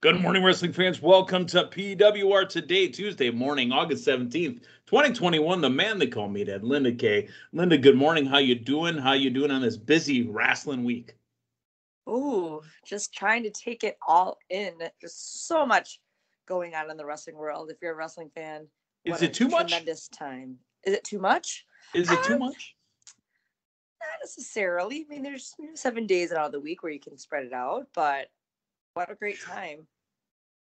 Good morning, wrestling fans. Welcome to PWR Today, Tuesday morning, August 17th, 2021. The man they call Meathead, Linda K. Linda, good morning. How you doing? How you doing on this busy wrestling week? Ooh, just trying to take it all in. There's so much going on in the wrestling world. If you're a wrestling fan, Is what it a too much? tremendous time. Is it too much? Is it too much? Not necessarily. I mean, there's 7 days out of the week where you can spread it out, but what a great time.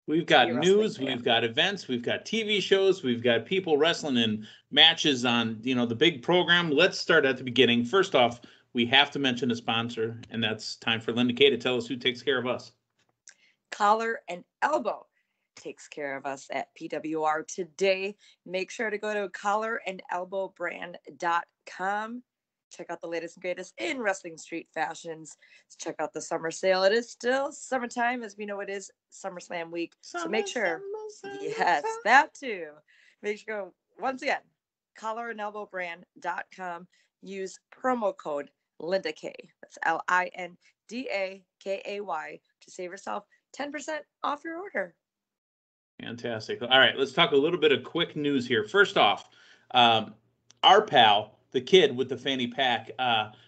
We've to be got a wrestling news, fan. we've got events, we've got TV shows, we've got people wrestling in matches on, the big program. Let's start at the beginning. First off, we have to mention a sponsor, and that's time for Linda K to tell us who takes care of us. Collar and Elbow takes care of us at PWR today. Make sure to go to collarandelbowbrand.com. Check out the latest and greatest in wrestling street fashions. Check out the summer sale. It is still summertime, as we know it is Summerslam week. So make sure, yes, that too. Make sure, go once again, collarandelbowbrand.com. Use promo code Linda K. That's LINDAKAY to save yourself 10% off your order. Fantastic. All right, let's talk a little bit of quick news here. First off, our pal, the kid with the fanny pack,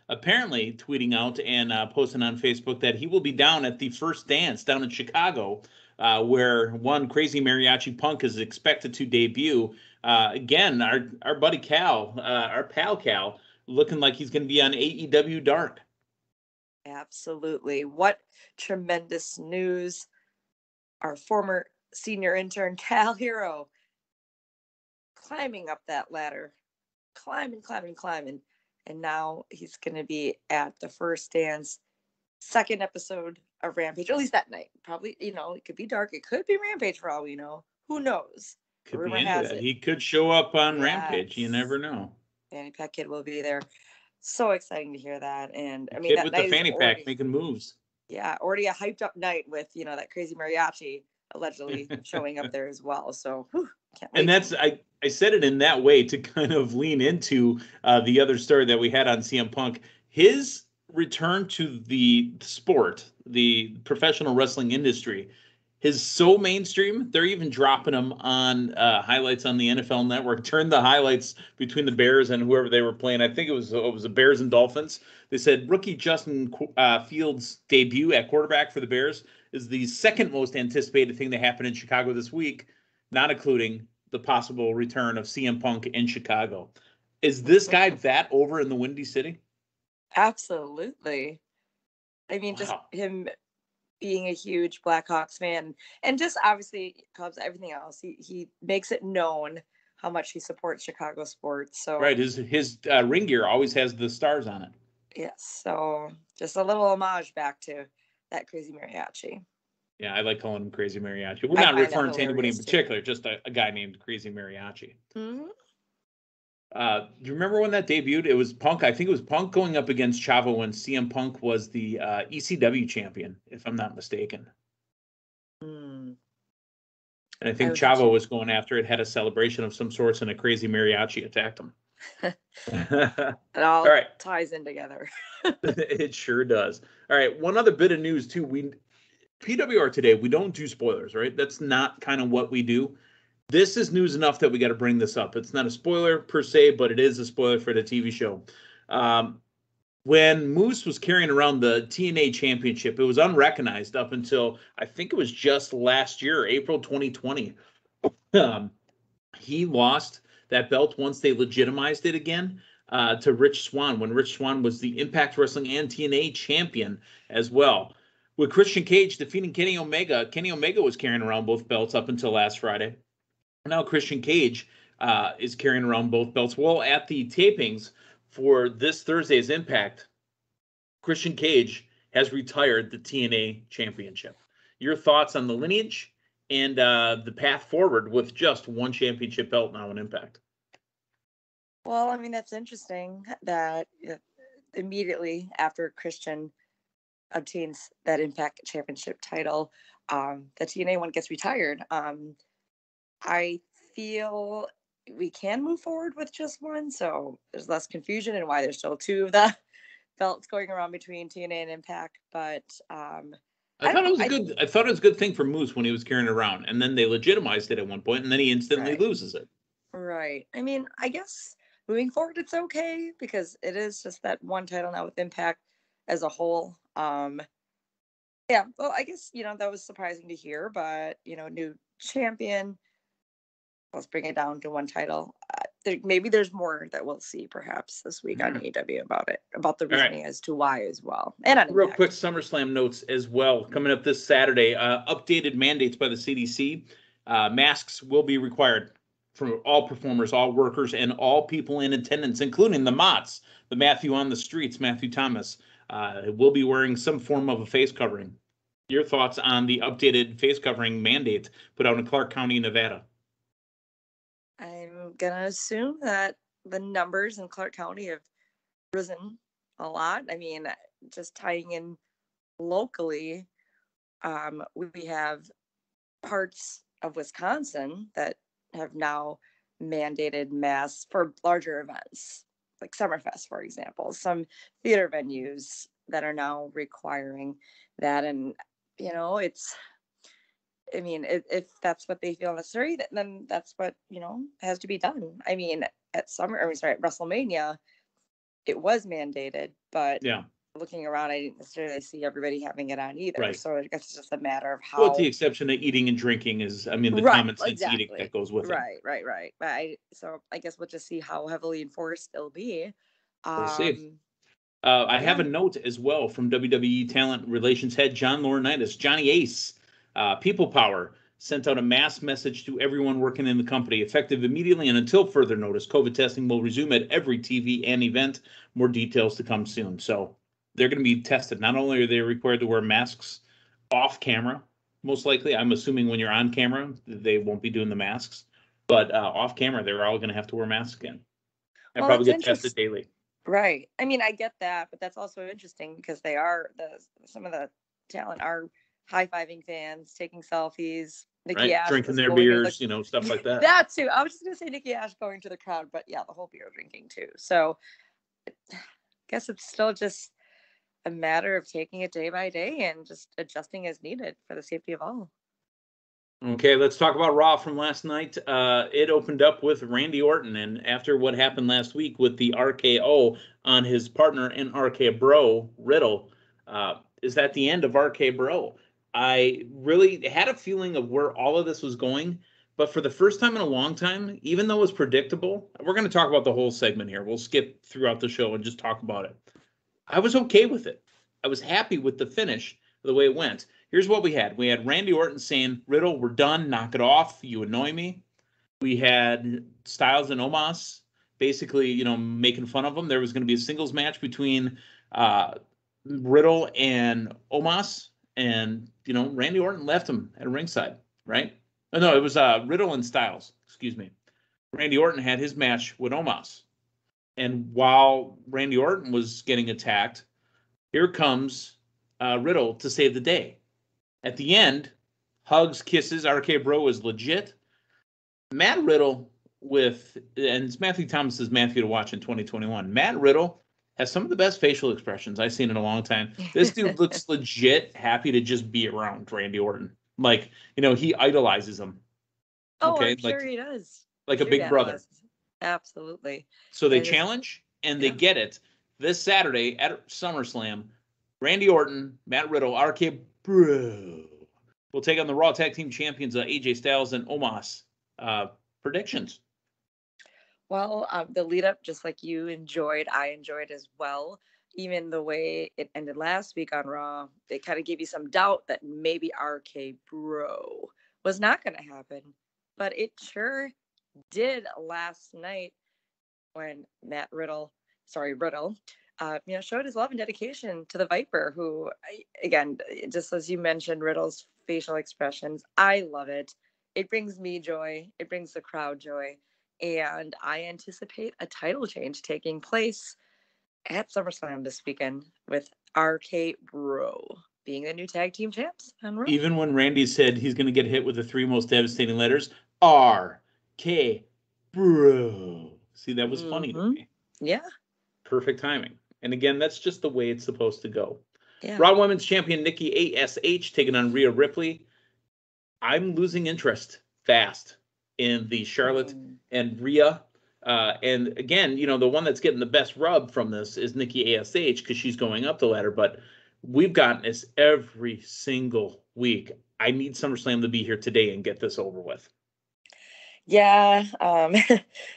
apparently tweeting out and posting on Facebook that he will be down at the First Dance down in Chicago, where one Crazy Mariachi Punk is expected to debut. Again, our buddy Cal, our pal Cal, looking like he's going to be on AEW Dark. Absolutely. What tremendous news. Our former senior intern, Cal Hero, climbing up that ladder, climbing. And now he's going to be at the First Dance, second episode of Rampage, at least that night. Probably, it could be Dark. It could be Rampage for all we know. Who knows? Could be into that. He could show up on Yes. Rampage. You never know. Fanny Pack Kid will be there. So exciting to hear that. And I mean, kid that with night the fanny is pack already, making moves. yeah, already a hyped up night with, that Crazy Mariachi allegedly showing up there as well. So, can't wait. And that's I said it in that way to kind of lean into the other story that we had on CM Punk. His return to the sport, the professional wrestling industry, is so mainstream. They're even dropping him on highlights on the NFL Network. Turned the highlights between the Bears and whoever they were playing. I think it was the Bears and Dolphins. They said rookie Justin Fields' debut at quarterback for the Bears is the second most anticipated thing that happened in Chicago this week, not including the possible return of CM Punk in Chicago. Is this guy that over in the Windy City? Absolutely. I mean, just him being a huge Blackhawks fan and just obviously Cubs, everything else. He makes it known how much he supports Chicago sports. So right, his ring gear always has the stars on it. Yes, so just a little homage back to that Crazy Mariachi. Yeah, I like calling him Crazy Mariachi. We're not referring to anybody in particular, just a guy named Crazy Mariachi. Mm-hmm. Do you remember when that debuted? It was Punk. I think it was Punk going up against Chavo when CM Punk was the ECW champion, if I'm not mistaken. Mm. And I think Chavo was going after it, had a celebration of some sorts, and a Crazy Mariachi attacked him. It all ties in together. It sure does. All right, one other bit of news, too. PWR Today, we don't do spoilers, right? That's not kind of what we do. This is news enough that we got to bring this up. It's not a spoiler per se, but it is a spoiler for the TV show. When Moose was carrying around the TNA championship, it was unrecognized up until, I think it was just last year, April 2020. He lost that belt once they legitimized it again to Rich Swann, when Rich Swann was the Impact Wrestling and TNA champion as well. With Christian Cage defeating Kenny Omega was carrying around both belts up until last Friday. Now Christian Cage is carrying around both belts. Well, at the tapings for this Thursday's Impact, Christian Cage has retired the TNA championship. Your thoughts on the lineage and the path forward with just one championship belt now in Impact? Well, I mean, that's interesting that immediately after Christian obtains that Impact Championship title, the TNA one gets retired. I feel we can move forward with just one, so there's less confusion and why there's still two of the belts going around between TNA and Impact. But I thought it was good. I thought it was a good thing for Moose when he was carrying it around, and then they legitimized it at one point, and then he instantly loses it. Right. I mean, I guess moving forward, it's okay because it is just that one title now with Impact as a whole. Yeah. Well, I guess that was surprising to hear, but new champion. Let's bring it down to one title. Maybe there's more that we'll see perhaps this week on AEW about the reasoning as to why as well. And on real quick SummerSlam notes as well coming up this Saturday. Updated mandates by the CDC. Masks will be required for all performers, all workers, and all people in attendance, including the Mott's, the Matthew on the streets, Matthew Thomas, will be wearing some form of a face covering. Your thoughts on the updated face covering mandate put out in Clark County, Nevada? I'm going to assume that the numbers in Clark County have risen a lot. I mean, just tying in locally, we have parts of Wisconsin that have now mandated masks for larger events, like Summerfest, for example. Some theater venues that are now requiring that. And, if that's what they feel necessary, then that's what, has to be done. I mean, at WrestleMania, it was mandated, but looking around, I didn't necessarily see everybody having it on either. Right. So I guess it's just a matter of how. Well, with the exception of eating and drinking the common sense eating that goes with it. Right. But so I guess we'll just see how heavily enforced it'll be. We'll see. I have a note as well from WWE Talent Relations Head John Laurinaitis, Johnny Ace. People Power sent out a mass message to everyone working in the company, effective immediately and until further notice. COVID testing will resume at every TV and event. More details to come soon. So they're going to be tested. Not only are they required to wear masks off camera, most likely, I'm assuming when you're on camera, they won't be doing the masks, but off camera, they're all going to have to wear masks again. And probably get tested daily. Right. I mean, I get that, but that's also interesting because they are some of the talent are high-fiving fans, taking selfies. Nikki Ash drinking their beers, stuff like that. That too. I was just going to say Nikki Ash going to the crowd, but yeah, the whole beer drinking too. So I guess it's still just a matter of taking it day by day and just adjusting as needed for the safety of all. Okay, let's talk about Raw from last night. It opened up with Randy Orton, and after what happened last week with the RKO on his partner in RK Bro, Riddle, is that the end of RK Bro? I really had a feeling of where all of this was going, but for the first time in a long time, even though it was predictable, we're going to talk about the whole segment here. We'll skip throughout the show and just talk about it. I was okay with it. I was happy with the finish, the way it went. Here's what we had. We had Randy Orton saying, Riddle, we're done. Knock it off. You annoy me. We had Styles and Omos basically, making fun of him. There was going to be a singles match between Riddle and Omos. And, Randy Orton left him at ringside, right? Oh, no, it was Riddle and Styles. Excuse me. Randy Orton had his match with Omos. And while Randy Orton was getting attacked, here comes Riddle to save the day. At the end, hugs, kisses, RK Bro is legit. Matt Riddle and it's Matthew Thomas's Matthew to watch in 2021. Matt Riddle has some of the best facial expressions I've seen in a long time. This dude looks legit happy to just be around Randy Orton. Like, he idolizes him. Oh, okay? I'm sure he does. Like a big brother. Absolutely. So they challenge, and they get it. This Saturday at SummerSlam, Randy Orton, Matt Riddle, RK Bro will take on the Raw Tag Team Champions, AJ Styles and Omos. Predictions? Well, the lead up, just like you enjoyed, I enjoyed as well. Even the way it ended last week on Raw, it kind of gave you some doubt that maybe RK Bro was not going to happen. But it sure did last night when Riddle, showed his love and dedication to the Viper, who, again, just as you mentioned, Riddle's facial expressions, I love it. It brings me joy. It brings the crowd joy. And I anticipate a title change taking place at SummerSlam this weekend with RK Bro being the new tag team champs. Even when Randy said he's going to get hit with the three most devastating letters, RK Bro. See, that was funny to me. Yeah. Perfect timing. And again, that's just the way it's supposed to go. Yeah. Raw Women's Champion Nikki ASH taking on Rhea Ripley. I'm losing interest fast in the Charlotte and Rhea. And again, the one that's getting the best rub from this is Nikki ASH because she's going up the ladder. But we've gotten this every single week. I need SummerSlam to be here today and get this over with. Yeah.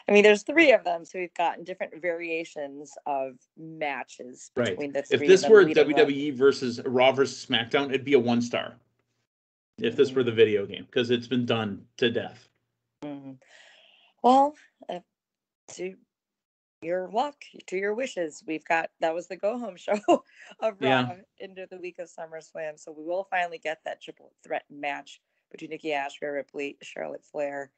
There's 3 of them, so we've gotten different variations of matches between the 3. If this were WWE versus Raw versus SmackDown, it'd be a 1-star. If this were the video game, because it's been done to death. Well, to your luck, to your wishes, that was the go-home show of Raw into the week of SummerSlam. So we will finally get that triple threat match between Nikki ASH, Rhea Ripley, Charlotte Flair.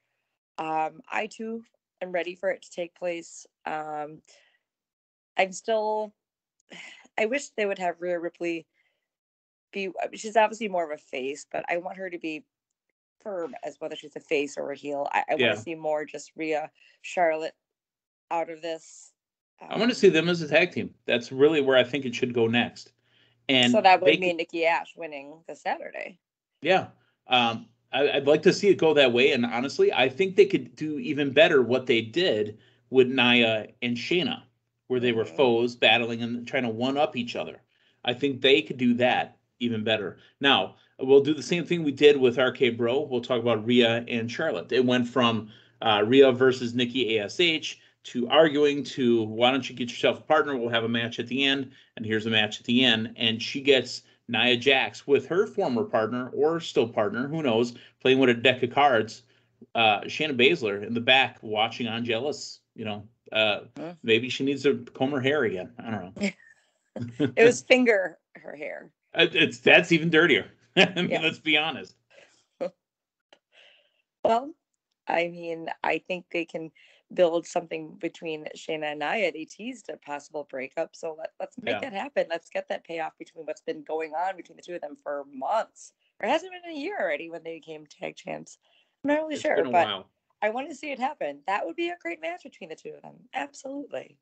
I too am ready for it to take place. I wish they would have Rhea Ripley she's obviously more of a face, but I want her to be firm as whether she's a face or a heel. I want to see more just Rhea, Charlotte out of this. I want to see them as a tag team. That's really where I think it should go next. And so that would mean Nikki ASH winning this Saturday. Yeah. I'd like to see it go that way. And honestly, I think they could do even better what they did with Nia and Shayna, where they were foes battling and trying to one-up each other. I think they could do that even better. Now, we'll do the same thing we did with RK Bro. We'll talk about Rhea and Charlotte. It went from Rhea versus Nikki ASH to arguing to, why don't you get yourself a partner? We'll have a match at the end. And here's a match at the end. And she gets Nia Jax with her former partner or still partner, who knows, playing with a deck of cards. Shayna Baszler in the back watching on jealous. Maybe she needs to comb her hair again. I don't know. It was finger her hair. That's even dirtier. Let's be honest. Well, I think they can build something between Shayna and Nia. They teased a possible breakup, so let's make it happen. Let's get that payoff between what's been going on between the 2 of them for months. Or it hasn't been a year already when they became tag champs. I'm not really sure, but while. I want to see it happen. That would be a great match between the 2 of them. Absolutely.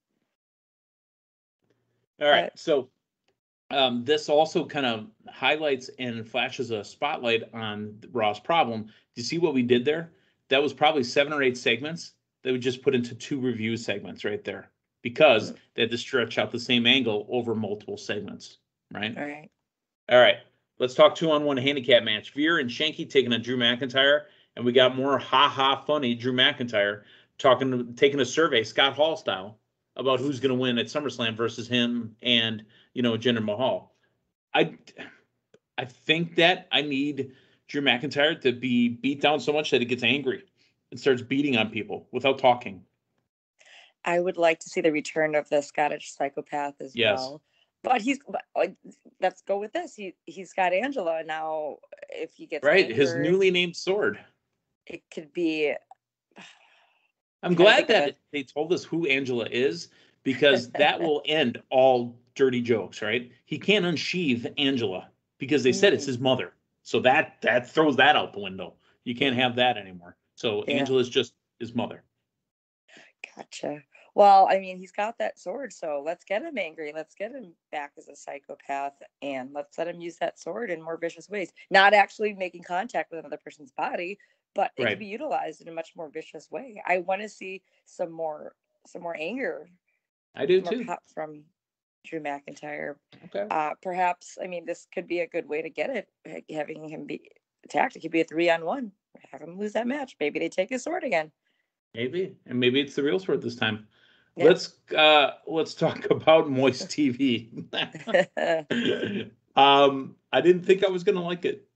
All right, so this also kind of highlights and flashes a spotlight on Raw's problem. Do you see what we did there? That was probably 7 or 8 segments that we just put into 2 review segments right there because they had to stretch out the same angle over multiple segments, right? All right. Let's talk 2-on-1 handicap match. Veer and Shanky taking on Drew McIntyre, and we got more funny Drew McIntyre taking a survey, Scott Hall style, about who's going to win at SummerSlam versus him and Jinder Mahal. I think that I need Drew McIntyre to be beat down so much that he gets angry and starts beating on people without talking. I would like to see the return of the Scottish psychopath as well. But let's go with this. He's got Angela now. If he gets angered, his newly named sword, it could be. I'm glad that they told us who Angela is because that will end all dirty jokes, right? He can't unsheath Angela because they said it's his mother. So that throws that out the window. You can't have that anymore. So Angela's just his mother. Gotcha. Well, he's got that sword, so let's get him angry. Let's get him back as a psychopath, and let's let him use that sword in more vicious ways. Not actually making contact with another person's body, but it can be utilized in a much more vicious way. I want to see some more anger. I do too. From Drew McIntyre. Okay. Perhaps, this could be a good way to get it, having him be attacked. It could be a 3-on-1. Have him lose that match. Maybe they take his sword again. Maybe, and maybe it's the real sword this time. Yeah. Let's talk about Moist TV. I didn't think I was going to like it,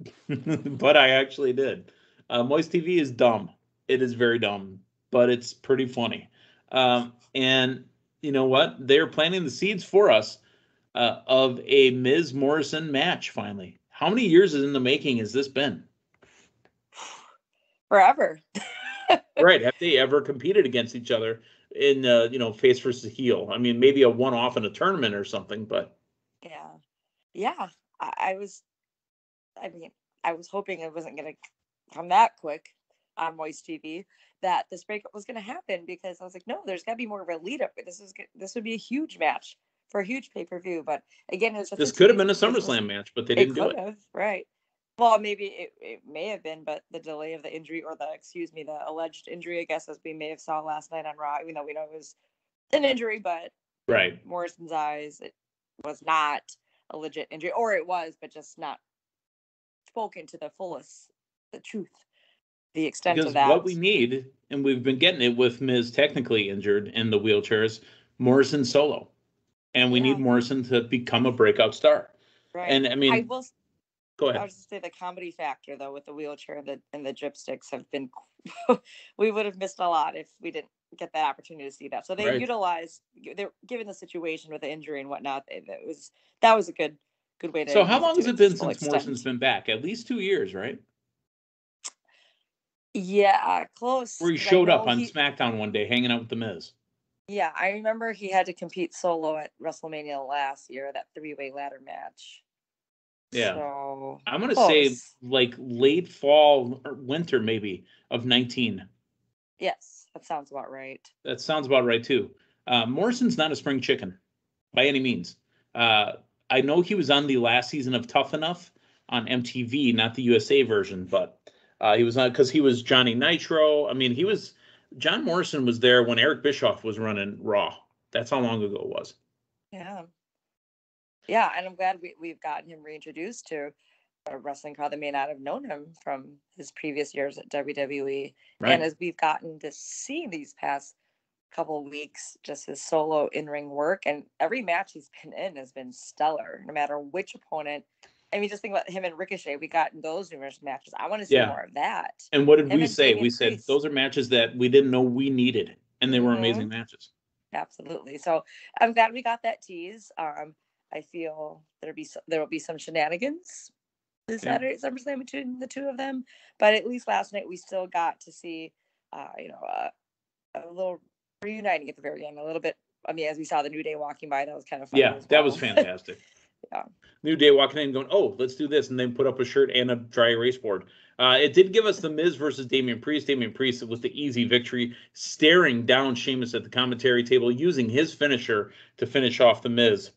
but I actually did. Moist TV is dumb. It is very dumb, but it's pretty funny. And you know what? They're planting the seeds for us of a Miz Morrison match. Finally, how many years in the making has this been? Forever. Right? Have they ever competed against each other in face versus heel? Maybe a one-off in a tournament or something, but yeah. I was hoping it wasn't going to come that quick on Moist TV, that this breakup was going to happen, because I was like, no, there's got to be more of a lead up. This would be a huge match for a huge pay-per-view. But again, it was just this could have been a SummerSlam match, but they didn't do it. Could have, right. Well, maybe it may have been, but the delay of the injury, or the alleged injury, I guess, as we may have saw last night on Raw, even though we know it was an injury, but right. in Morrison's eyes, it was not a legit injury, or it was, but just not spoken to the fullest, the truth, the extent because of that. What we need, and we've been getting it with Miz technically injured in the wheelchairs, Morrison solo. And we need Morrison to become a breakout star. Right. And I mean, go ahead. I was just say the comedy factor though with the wheelchair and the dripsticks have been. We would have missed a lot if we didn't get that opportunity to see that. So they utilized. They're given the situation with the injury and whatnot. That was a good way to. So how long has it been since Morrison's been back? At least 2 years, right? Yeah, close. Where he showed up on SmackDown one day, hanging out with the Miz. Yeah, I remember he had to compete solo at WrestleMania last year, that 3-way ladder match. Yeah. So, I'm going to say like late fall or winter maybe of 19. Yes, that sounds about right. That sounds about right too. Morrison's not a spring chicken by any means. I know he was on the last season of Tough Enough on MTV, not the USA version, but he was on because he was Johnny Nitro. I mean, John Morrison was there when Eric Bischoff was running Raw. That's how long ago it was. Yeah. Yeah, and I'm glad we've gotten him reintroduced to a wrestling crowd that may not have known him from his previous years at WWE. Right. And as we've gotten to see these past couple of weeks, just his solo in-ring work, and every match he's been in has been stellar, no matter which opponent. I mean, just think about him and Ricochet. We got in those numerous matches. I want to see more of that. And what did we say? We said those are matches that we didn't know we needed, and they were amazing matches. Absolutely. So I'm glad we got that tease. I feel there will be some shenanigans this Saturday at SummerSlam between the two of them, but at least last night we still got to see, a little reuniting at the very end. A little bit. I mean, as we saw the New Day walking by, that was kind of fun. Yeah, that was fantastic. Yeah. New Day walking in going, oh, let's do this, and then put up a shirt and a dry erase board. It did give us the Miz versus Damian Priest. Damian Priest with the easy victory, staring down Sheamus at the commentary table, using his finisher to finish off the Miz.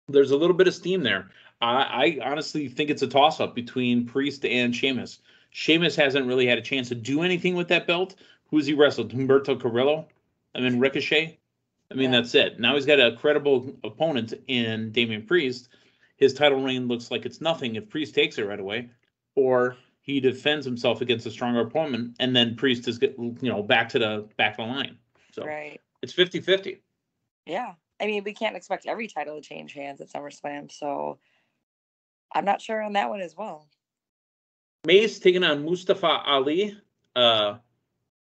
There's a little bit of steam there. I honestly think it's a toss-up between Priest and Sheamus. Sheamus hasn't really had a chance to do anything with that belt. Who's he wrestled? Humberto Carrillo? I mean, Ricochet? I mean, that's it. Now he's got a credible opponent in Damian Priest. His title reign looks like it's nothing if Priest takes it right away, or he defends himself against a stronger opponent, and then Priest is back to the line. So it's 50-50. Yeah. I mean, we can't expect every title to change hands at SummerSlam, so I'm not sure on that one as well. Mace taking on Mustafa Ali,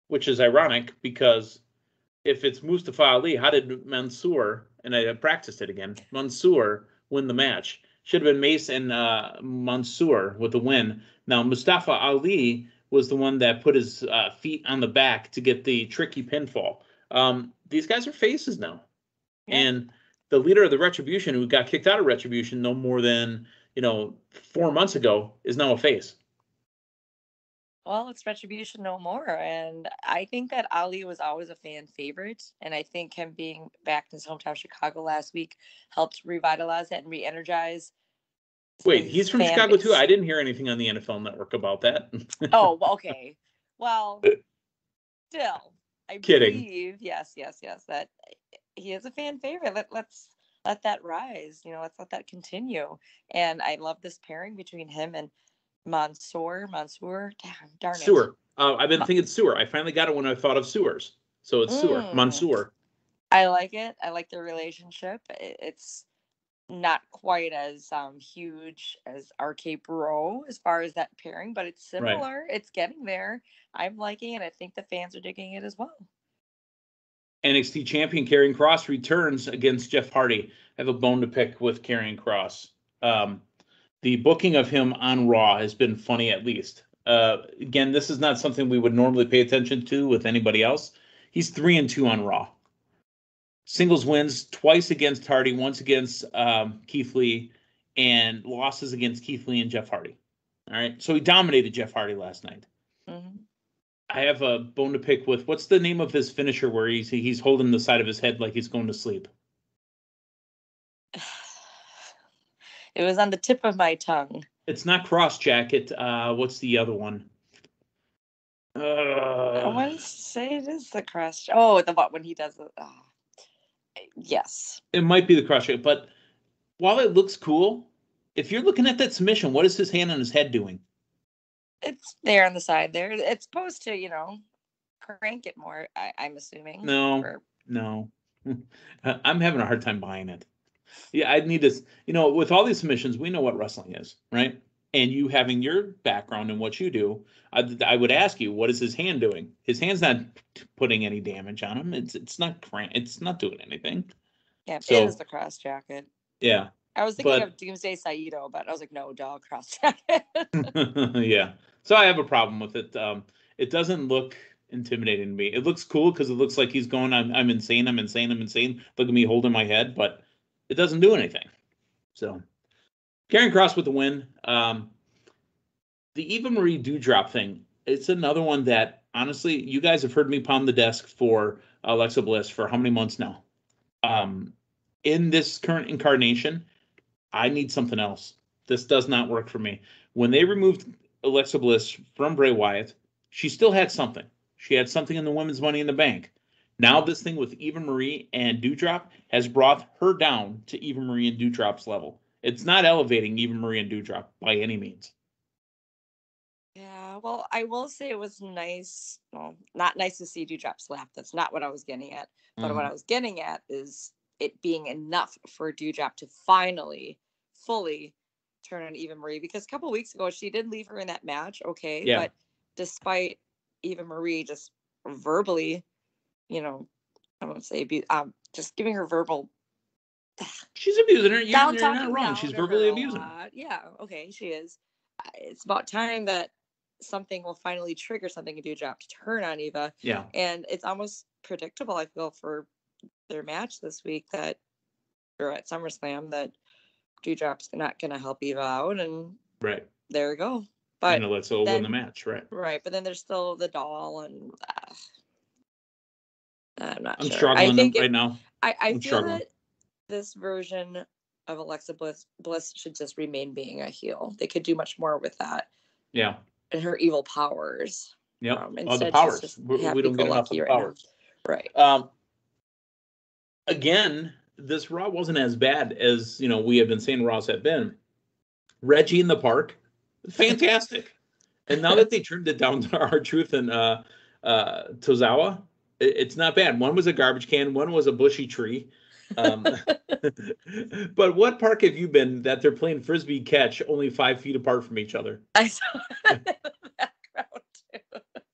which is ironic because if it's Mustafa Ali, how did Mansoor, and I practiced it again, Mansoor win the match? Should have been Mace and Mansoor with the win. Now, Mustafa Ali was the one that put his feet on the back to get the tricky pinfall. These guys are faces now. Yeah. And the leader of the Retribution, who got kicked out of Retribution no more than 4 months ago, is now a face. Well, it's Retribution no more, and I think that Ali was always a fan favorite, and I think him being back in his hometown Chicago last week helped revitalize that and re-energize. Wait, he's from Chicago too? I didn't hear anything on the NFL Network about that. Oh, okay. Well, still, I believe, yes, that he is a fan favorite. Let's let that rise. Let's let that continue. And I love this pairing between him and Mansoor. Darn it. Sewer. I've been thinking sewer. I finally got it when I thought of sewers. So it's sewer. Mansoor. I like it. I like their relationship. It's not quite as huge as RK Bro as far as that pairing, but it's similar. Right. It's getting there. I'm liking it. I think the fans are digging it as well. NXT champion Karrion Kross returns against Jeff Hardy. I have a bone to pick with Karrion Kross. The booking of him on Raw has been funny, at least. Again, this is not something we would normally pay attention to with anybody else. He's 3-2 on Raw. Singles wins twice against Hardy, once against Keith Lee, and losses against Keith Lee and Jeff Hardy. All right, so he dominated Jeff Hardy last night. Mm-hmm. I have a bone to pick with, what's the name of his finisher where he's holding the side of his head like he's going to sleep? It was on the tip of my tongue. It's not Cross Jacket. What's the other one? I want to say it is the Cross. Oh, the what when he does it. Yes. It might be the Cross Jacket, but while it looks cool, if you're looking at that submission, what is his hand on his head doing? It's there on the side there. It's supposed to, crank it more, I'm assuming. No. I'm having a hard time buying it. Yeah, I'd need to, with all these submissions, we know what wrestling is, right? And you having your background in what you do, I would ask you, what is his hand doing? His hand's not putting any damage on him. It's not doing anything. Yeah, so, it is the Cross Jacket. Yeah. I was thinking of Doomsday Saito, but I was like, no, dog, Cross Jacket. Yeah. So I have a problem with it. It doesn't look intimidating to me. It looks cool because it looks like he's going, I'm insane. Look at me holding my head, but it doesn't do anything. So Karrion Kross with the win. The Eva Marie Dewdrop thing, it's another one that, honestly, you guys have heard me pound the desk for Alexa Bliss for how many months now? In this current incarnation, I need something else. This does not work for me. When they removed Alexa Bliss from Bray Wyatt, she still had something. She had something in the women's Money in the Bank. Now this thing with Eva Marie and Dewdrop has brought her down to Eva Marie and Dewdrop's level. It's not elevating Eva Marie and Dewdrop by any means. Yeah, well, I will say it was nice. Well, not nice to see Dewdrop slap. That's not what I was getting at. But what I was getting at is it being enough for Dewdrop to finally, fully turn on Eva Marie. Because a couple of weeks ago, she did leave her in that match, okay? Yeah. But despite Eva Marie just verbally, I won't say just giving her verbal. She's abusing her. You're not wrong. She's verbally abusing her. Yeah, okay, she is. It's about time that something will finally trigger something in Dewdrop to turn on Eva. Yeah. And it's almost predictable, I feel, for their match this week or at SummerSlam that Dewdrop's not going to help Eva out. And right. There you go. But let's all win the match, right? Right. But then there's still the doll and I'm not sure. I'm struggling right now. I feel struggling. That this version of Alexa Bliss should just remain being a heel. They could do much more with that. Yeah. And her evil powers. Yeah. The powers. We don't get enough of the powers. Right. Again, this Raw wasn't as bad as, we have been saying Raws have been. Reggie in the Park, fantastic. And now that they turned it down to R-Truth and Tozawa, it's not bad. One was a garbage can. One was a bushy tree. But what park have you been that they're playing frisbee catch only 5 feet apart from each other? I saw that in the background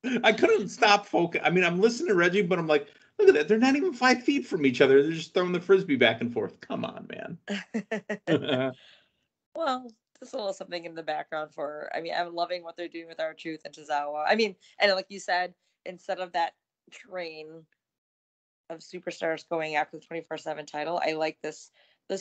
too. I couldn't stop focus. I mean, I'm listening to Reggie, but I'm like, look at that. They're not even 5 feet from each other. They're just throwing the frisbee back and forth. Come on, man. Well, just a little something in the background I'm loving what they're doing with R-Truth and Tozawa. And like you said, instead of that train of superstars going after the 24/7 title, I like this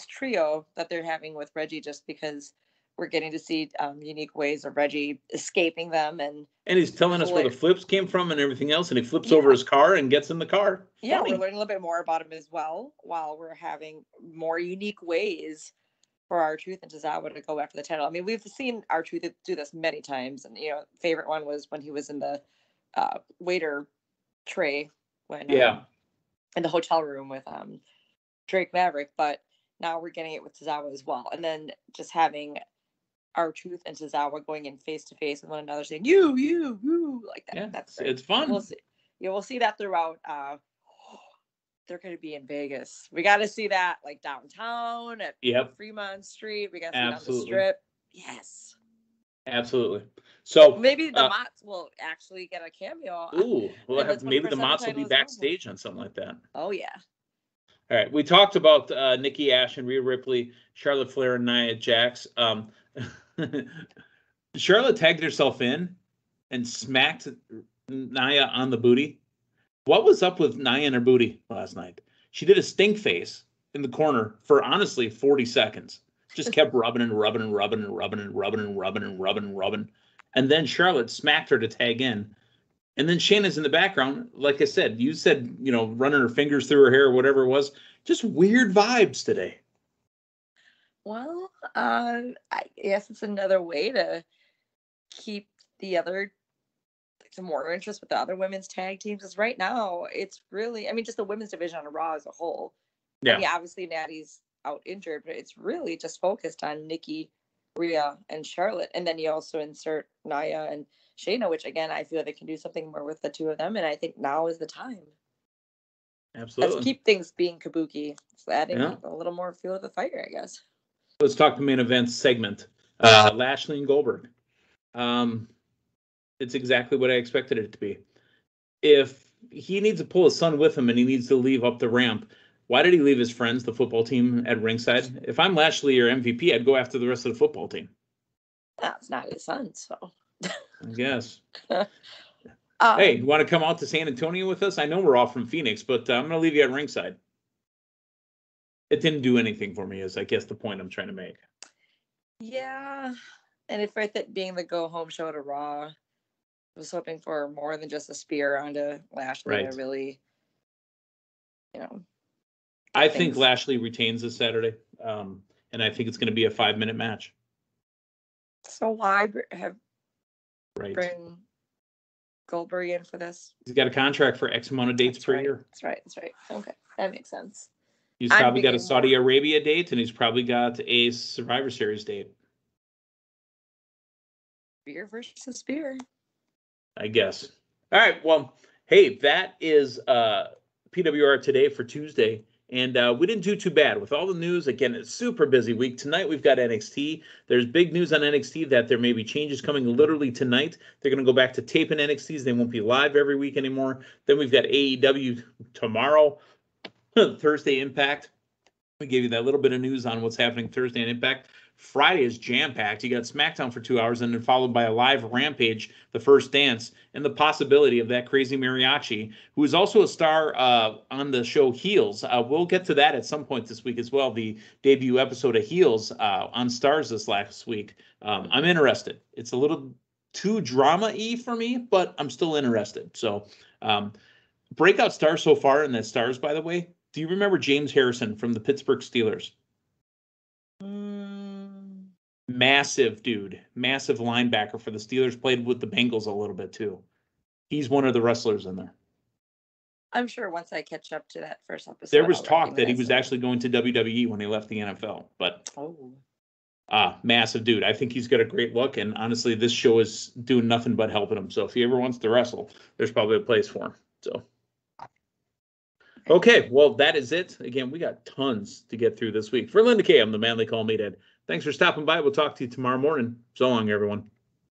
trio that they're having with Reggie, just because we're getting to see unique ways of Reggie escaping them, and he's telling us where the flips came from and everything else, and he flips over his car and gets in the car. Yeah, we're learning a little bit more about him as well, while we're having more unique ways for R-Truth and Tozawa to go after the title. We've seen R-Truth do this many times, and favorite one was when he was in the waiter tray when in the hotel room with Drake Maverick, but now we're getting it with Tozawa as well. And then just having R-Truth and Tozawa going in face to face with one another, saying you like that. Yeah, that's it's fun. We'll see. We'll see that throughout. They're going to be in Vegas. We got to see that, like downtown at Fremont Street. We got to see it on the Strip. Yes. Absolutely. So maybe the Mott's will actually get a cameo. Ooh, maybe the Mott's will be backstage on something like that. Oh yeah. All right, we talked about Nikki Ash and Rhea Ripley, Charlotte Flair, and Nia Jax. Charlotte tagged herself in and smacked Nia on the booty. What was up with Nia and her booty last night? She did a stink face in the corner for honestly 40 seconds. Just kept rubbing and rubbing and rubbing and rubbing and rubbing and rubbing and rubbing and rubbing. And then Charlotte smacked her to tag in. And then Shayna's in the background. Like I said, you said, running her fingers through her hair or whatever it was. Just weird vibes today. Well, I guess it's another way to keep the other some more interest with the other women's tag teams. Because right now, it's really, I mean, just the women's division on Raw as a whole. I mean, Yeah, obviously Natty's out injured, but it's really just focused on Nikki, Rhea, and Charlotte. And then you also insert Nia and Shayna, which again, I feel they can do something more with the two of them. And I think now is the time. Let's absolutely. keep things being kabuki. It's Yeah. adding a little more fuel to the fire, I guess. Let's talk the main event segment. Lashley and Goldberg. Um, it's exactly what I expected it to be. If he needs to pull his son with him and he needs to leave up the ramp, why did he leave his friends, the football team, at ringside? If I'm Lashley or MVP, I'd go after the rest of the football team. That's not his son, so. I guess. Hey, you want to come out to San Antonio with us? I know we're all from Phoenix, but I'm going to leave you at ringside. It didn't do anything for me, is I guess the point I'm trying to make. Yeah. And if with it being the go home show to Raw, I was hoping for more than just a spear onto Lashley Right. to really, you know. I think Lashley retains this Saturday, and I think it's going to be a 5-minute match. So why Right. bring Goldberg in for this? He's got a contract for X amount of dates per year. That's right. That's right. Okay, that makes sense. He's probably got a Saudi Arabia date, and he's probably got a Survivor Series date. Spear versus spear. I guess. All right. Well, hey, that is PWR today for Tuesday. And we didn't do too bad with all the news. Again, it's a super busy week. Tonight, we've got NXT. There's big news on NXT that there may be changes coming literally tonight. They're going to go back to taping NXTs. They won't be live every week anymore. Then we've got AEW tomorrow, Thursday Impact. We gave you that little bit of news on what's happening Thursday in Impact. Friday is jam-packed. You got SmackDown for 2 hours and then followed by a live Rampage, The First Dance, and the possibility of that crazy mariachi, who is also a star on the show Heels. We'll get to that at some point this week as well, the debut episode of Heels on Stars this last week. I'm interested. It's a little too drama-y for me, but I'm still interested. So breakout star so far in that Stars, by the way, do you remember James Harrison from the Pittsburgh Steelers? Massive dude, massive linebacker for the Steelers, played with the Bengals a little bit too. He's one of the wrestlers in there. I'm sure once I catch up to that first episode. There was talk that he was actually going to WWE when he left the NFL, but massive dude. I think he's got a great look, and honestly, this show is doing nothing but helping him. So if he ever wants to wrestle, there's probably a place for him. So. Okay, well, that is it. Again, we got tons to get through this week. For Linda Kay, I'm the man they call Meathead. Thanks for stopping by. We'll talk to you tomorrow morning. So long, everyone.